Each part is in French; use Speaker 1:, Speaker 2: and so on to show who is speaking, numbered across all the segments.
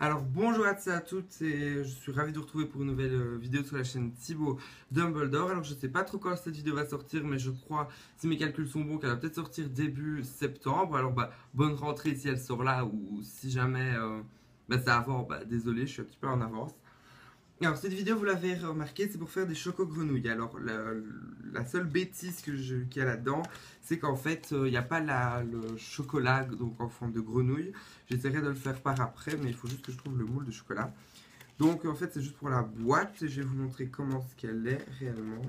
Speaker 1: Alors bonjour à tous et à toutes, et je suis ravi de vous retrouver pour une nouvelle vidéo sur la chaîne Thibaut Dumbledore. Alors je sais pas trop quand cette vidéo va sortir, mais je crois, si mes calculs sont bons, qu'elle va peut-être sortir début septembre. Alors bonne rentrée si elle sort là, ou si jamais c'est avant, désolé, je suis un petit peu en avance. Alors cette vidéo, vous l'avez remarqué, c'est pour faire des choco-grenouilles. Alors la seule bêtise qu'il y a là-dedans, c'est qu'en fait, il n'y a pas le chocolat donc en forme de grenouille. J'essaierai de le faire par après, mais il faut juste que je trouve le moule de chocolat. Donc en fait, c'est juste pour la boîte, et je vais vous montrer comment ce qu'elle est réellement.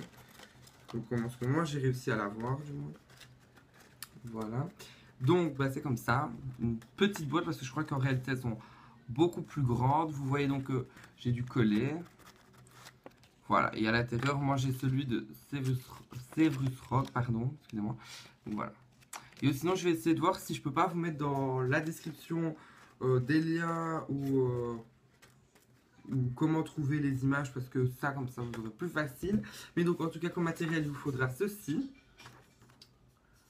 Speaker 1: Donc comment ce que moi j'ai réussi à l'avoir du moins. Voilà. Donc c'est comme ça, une petite boîte, parce que je crois qu'en réalité elles sont beaucoup plus grandes. Vous voyez donc que j'ai du coller. Voilà, et à l'intérieur, moi j'ai celui de Severus Rock, pardon, excusez-moi. Donc voilà. Et sinon, je vais essayer de voir si je peux pas vous mettre dans la description des liens ou comment trouver les images, parce que ça, comme ça, vous aurez plus facile. Mais donc, en tout cas, comme matériel, il vous faudra ceci.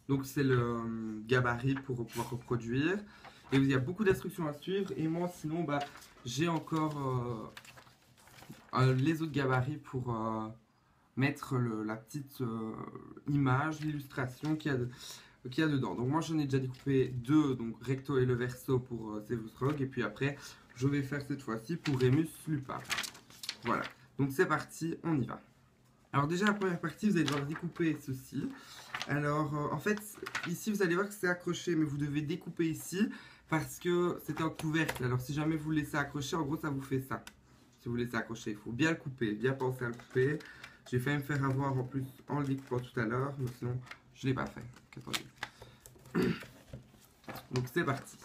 Speaker 1: Donc, c'est le gabarit pour pouvoir reproduire. Et il y a beaucoup d'instructions à suivre. Et moi, sinon, j'ai encore les autres gabarits pour mettre la petite image, l'illustration qu'il y a dedans. Donc moi j'en ai déjà découpé deux, donc recto et le verso pour Severus Rogue, et puis après je vais faire cette fois-ci pour Remus Lupin. Voilà, donc c'est parti, on y va. Alors déjà la première partie, vous allez devoir découper ceci. Alors en fait, ici vous allez voir que c'est accroché, mais vous devez découper ici parce que c'est un couvercle. Alors si jamais vous le laissez accrocher, en gros ça vous fait ça. Si vous laissez accrocher, il faut bien le couper, bien penser à le couper. J'ai failli me faire avoir en plus en le découpant tout à l'heure, mais sinon je ne l'ai pas fait. Attendez. Donc c'est parti.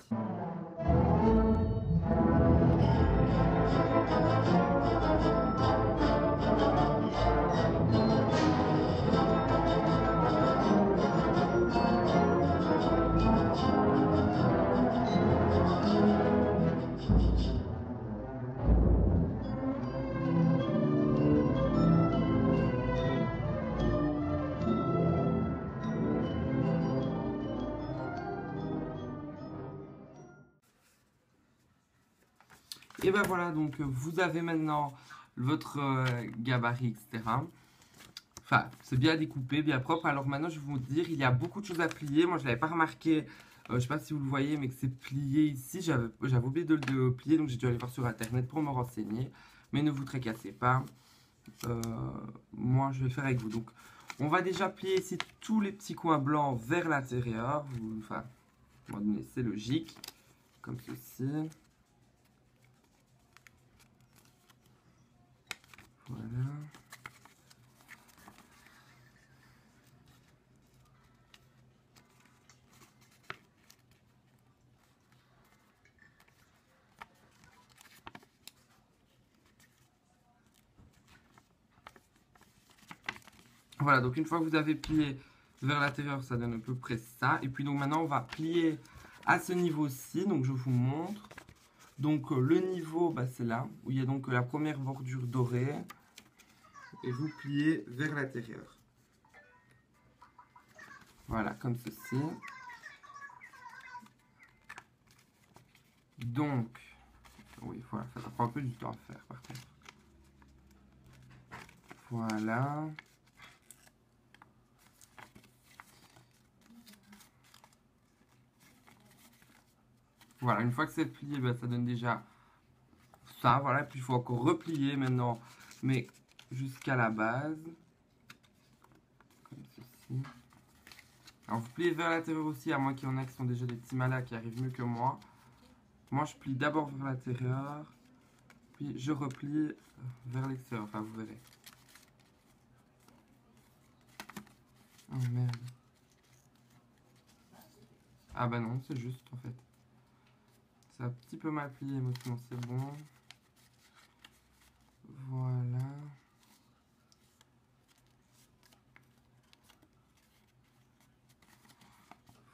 Speaker 1: Et ben voilà, donc vous avez maintenant votre gabarit, etc. Enfin, c'est bien découpé, bien propre. Alors maintenant, je vais vous dire, il y a beaucoup de choses à plier. Moi, je ne l'avais pas remarqué, je ne sais pas si vous le voyez, mais que c'est plié ici. J'avais oublié de le plier, donc j'ai dû aller voir sur Internet pour me renseigner. Mais ne vous tracassez pas. Moi, je vais le faire avec vous. Donc, on va déjà plier ici tous les petits coins blancs vers l'intérieur. Enfin, à un moment donné, c'est logique. Comme ceci. Voilà. Voilà, donc une fois que vous avez plié vers l'intérieur, ça donne à peu près ça. Et puis donc maintenant, on va plier à ce niveau-ci. Donc je vous montre. Donc le niveau, c'est là, où il y a donc la première bordure dorée. Et vous pliez vers l'intérieur. Voilà, comme ceci. Donc, oui, voilà, ça prend un peu du temps à faire par contre. Voilà. Voilà, une fois que c'est plié, ça donne déjà ça. Voilà, puis il faut encore replier maintenant, mais jusqu'à la base. Comme ceci. Alors vous pliez vers l'intérieur aussi, à moins qu'il y en a qui sont déjà des petits malins qui arrivent mieux que moi. Moi je plie d'abord vers l'intérieur, puis je replie vers l'extérieur, enfin vous verrez. Oh merde. Ah bah non, c'est juste en fait. C'est un petit peu mal plié, mais sinon c'est bon. Voilà.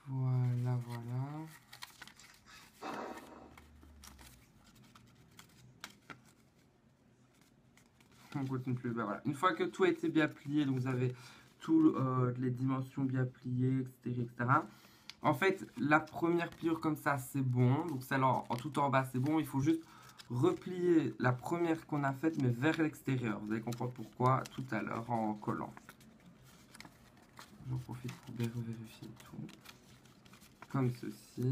Speaker 1: Voilà, voilà. On continue plus. Voilà. Une fois que tout a été bien plié, donc vous avez toutes les dimensions bien pliées, etc., etc. En fait, la première pliure comme ça, c'est bon. Donc celle en tout en bas, c'est bon. Il faut juste replier la première qu'on a faite, mais vers l'extérieur. Vous allez comprendre pourquoi tout à l'heure en collant. J'en profite pour bien vérifier tout. Comme ceci.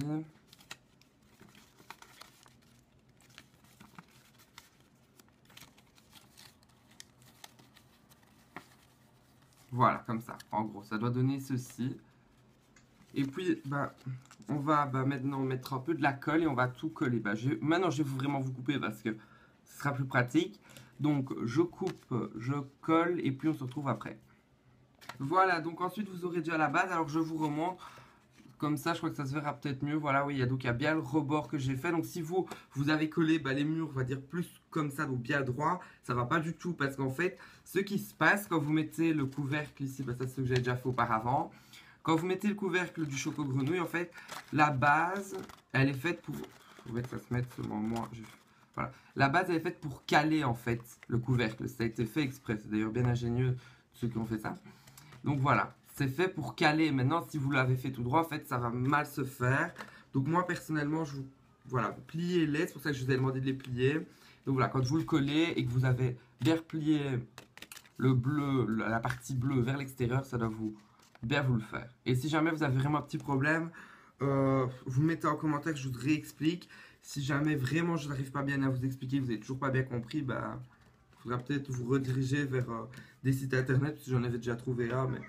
Speaker 1: Voilà, comme ça. En gros, ça doit donner ceci. Et puis, on va maintenant mettre un peu de la colle et on va tout coller. Maintenant, je vais vraiment vous couper parce que ce sera plus pratique. Donc, je coupe, je colle et puis on se retrouve après. Voilà, donc ensuite, vous aurez déjà la base. Alors, je vous remontre. Comme ça, je crois que ça se verra peut-être mieux. Voilà, oui, il y a bien le rebord que j'ai fait. Donc, si vous avez collé les murs, on va dire plus comme ça, donc bien droit, ça va pas du tout. Parce qu'en fait, ce qui se passe quand vous mettez le couvercle ici, ça c'est ce que j'ai déjà fait auparavant. Quand vous mettez le couvercle du choco grenouille, en fait, la base, elle est faite pour... Je vais que ça se mette seulement moi. Voilà. La base, elle est faite pour caler, en fait, le couvercle. Ça a été fait exprès. C'est d'ailleurs bien ingénieux, ceux qui ont fait ça. Donc, voilà. C'est fait pour caler. Maintenant, si vous l'avez fait tout droit, en fait, ça va mal se faire. Donc, moi, personnellement, voilà, pliez-les. C'est pour ça que je vous ai demandé de les plier. Donc, voilà, quand vous le collez et que vous avez bien replié le bleu, la partie bleue vers l'extérieur, ça doit bien vous le faire. Et si jamais vous avez vraiment un petit problème, vous mettez en commentaire, je vous réexplique. Si jamais vraiment je n'arrive pas bien à vous expliquer, vous n'avez toujours pas bien compris, il faudra peut-être vous rediriger vers des sites internet, parce que j'en avais déjà trouvé un, mais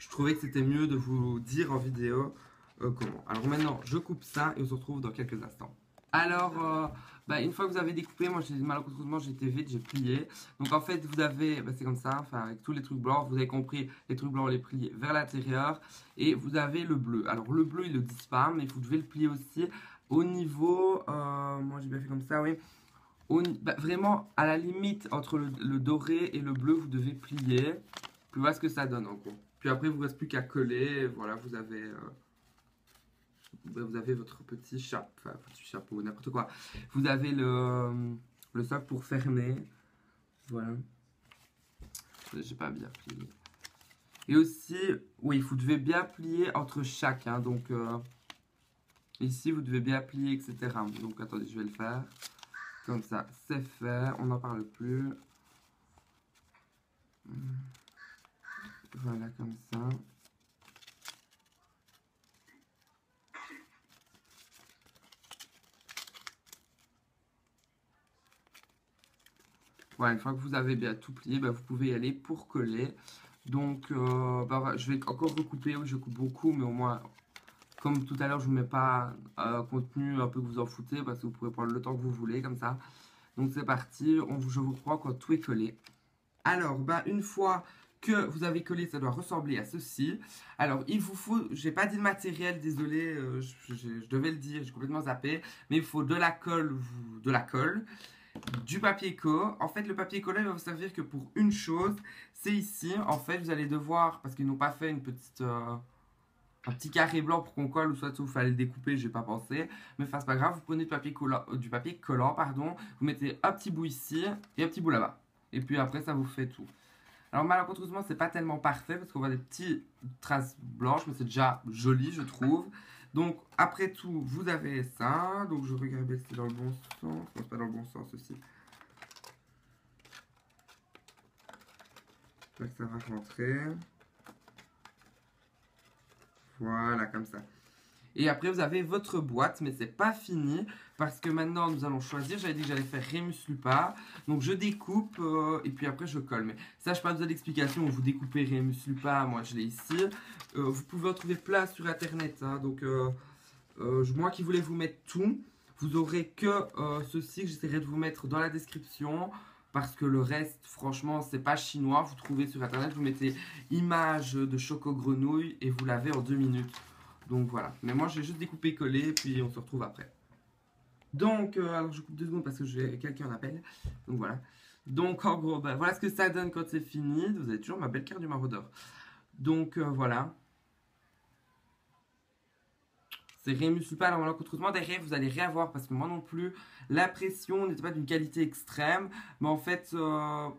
Speaker 1: je trouvais que c'était mieux de vous dire en vidéo comment. Alors maintenant, je coupe ça et on se retrouve dans quelques instants. Alors, une fois que vous avez découpé, moi malheureusement j'ai été vite, j'ai plié. Donc en fait vous avez, c'est comme ça, enfin avec tous les trucs blancs, vous avez compris, les trucs blancs on les plie vers l'intérieur. Et vous avez le bleu. Alors le bleu il le dit pas, mais vous devez le plier aussi au niveau, moi j'ai bien fait comme ça, oui. Vraiment à la limite entre le doré et le bleu vous devez plier. Puis voilà ce que ça donne en gros. Puis après vous ne reste plus qu'à coller, voilà vous avez votre petit chapeau, n'importe quoi. Vous avez le socle pour fermer. Voilà. J'ai pas bien plié. Et aussi, oui, vous devez bien plier entre chaque. Hein, donc, ici, vous devez bien plier, etc. Donc, attendez, je vais le faire. Comme ça, c'est fait. On n'en parle plus. Voilà, comme ça. Voilà, une fois que vous avez bien tout plié, vous pouvez y aller pour coller. Donc, je vais encore recouper. Oui, je coupe beaucoup, mais au moins, comme tout à l'heure, je ne vous mets pas un contenu un peu que vous en foutez, parce que vous pouvez prendre le temps que vous voulez, comme ça. Donc, c'est parti. Je vous crois quand tout est collé. Alors, une fois que vous avez collé, ça doit ressembler à ceci. Alors, il vous faut, j'ai pas dit le matériel, désolé, je devais le dire, j'ai complètement zappé, mais il faut de la colle, du papier colle. En fait, le papier collant, il va vous servir que pour une chose, c'est ici. En fait, vous allez devoir, parce qu'ils n'ont pas fait un petit carré blanc pour qu'on colle, ou soit il fallait le découper, j'ai pas pensé. Mais enfin, c'est pas grave, vous prenez du papier collant, pardon, vous mettez un petit bout ici et un petit bout là-bas. Et puis après, ça vous fait tout. Alors malheureusement, c'est pas tellement parfait parce qu'on voit des petites traces blanches, mais c'est déjà joli, je trouve. Donc après tout, vous avez ça. Donc je regarde si c'est dans le bon sens. Non, c'est pas dans le bon sens aussi. Là, ça va rentrer. Voilà, comme ça. Et après, vous avez votre boîte, mais c'est pas fini, parce que maintenant, nous allons choisir. J'avais dit que j'allais faire Remus Lupin. Donc, je découpe, et puis après, je colle. Mais ça, je n'ai pas besoin d'explication. Vous découpez Remus Lupin, moi, je l'ai ici. Vous pouvez en trouver plein sur Internet. Hein. Donc, moi qui voulais vous mettre tout, vous aurez que ceci que j'essaierai de vous mettre dans la description. Parce que le reste, franchement, c'est pas chinois. Vous trouvez sur Internet, vous mettez image de choco grenouille et vous l'avez en 2 minutes. Donc voilà. Mais moi, j'ai juste découpé, collé, puis on se retrouve après. Donc, alors je coupe 2 secondes parce que j'ai quelqu'un en appel. Donc voilà. Donc en gros, voilà ce que ça donne quand c'est fini. Vous avez toujours ma belle carte du maraudeur. Donc voilà. C'est Remus Lupin. Alors malheureusement, derrière, vous allez rien voir parce que moi non plus, l'impression n'était pas d'une qualité extrême. Mais en fait,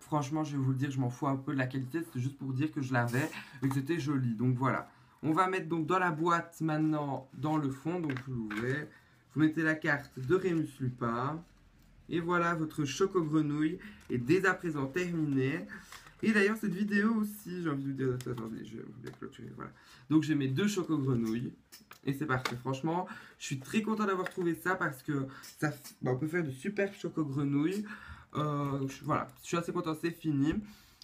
Speaker 1: franchement, je vais vous le dire, je m'en fous un peu de la qualité. C'était juste pour dire que je l'avais et que c'était joli. Donc voilà. On va mettre donc dans la boîte maintenant, dans le fond. Donc vous l'ouvrez. Vous mettez la carte de Remus Lupin. Et voilà, votre choco grenouille est dès à présent terminée. Et d'ailleurs, cette vidéo aussi, j'ai envie de vous dire, attendez, je vais bien clôturer, voilà. Donc j'ai mes 2 choco grenouilles. Et c'est parfait, franchement, je suis très content d'avoir trouvé ça parce que ça, on peut faire de super choco grenouilles. Voilà, je suis assez content, c'est fini.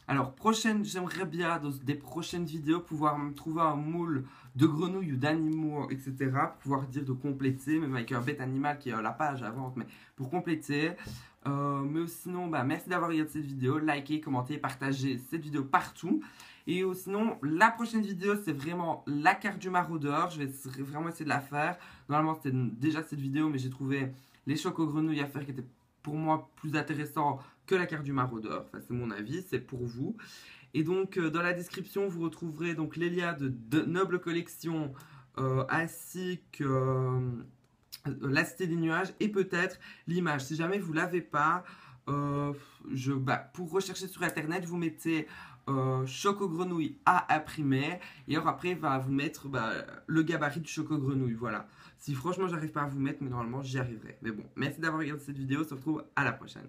Speaker 1: Alors, j'aimerais bien dans des prochaines vidéos pouvoir me trouver un moule de grenouilles ou d'animaux, etc. Pour pouvoir dire de compléter, même avec un bête animal qui est à la page à vente, mais pour compléter. Mais sinon, merci d'avoir regardé cette vidéo. Likez, commentez, partagez cette vidéo partout. Et sinon, la prochaine vidéo, c'est vraiment la carte du maraudeur. Je vais vraiment essayer de la faire. Normalement, c'était déjà cette vidéo, mais j'ai trouvé les choco grenouilles à faire qui étaient pour moi plus intéressants que la carte du maraudeur. Enfin, c'est mon avis, c'est pour vous. Et donc, dans la description, vous retrouverez donc les liens de Noble Collection ainsi que la Cité des Nuages et peut-être l'image. Si jamais vous ne l'avez pas, pour rechercher sur internet, vous mettez Choco Grenouille à imprimer et alors après, il va vous mettre le gabarit du Choco Grenouille. Voilà. Si franchement, j'arrive pas à vous mettre, mais normalement, j'y arriverai. Mais bon, merci d'avoir regardé cette vidéo. On se retrouve à la prochaine.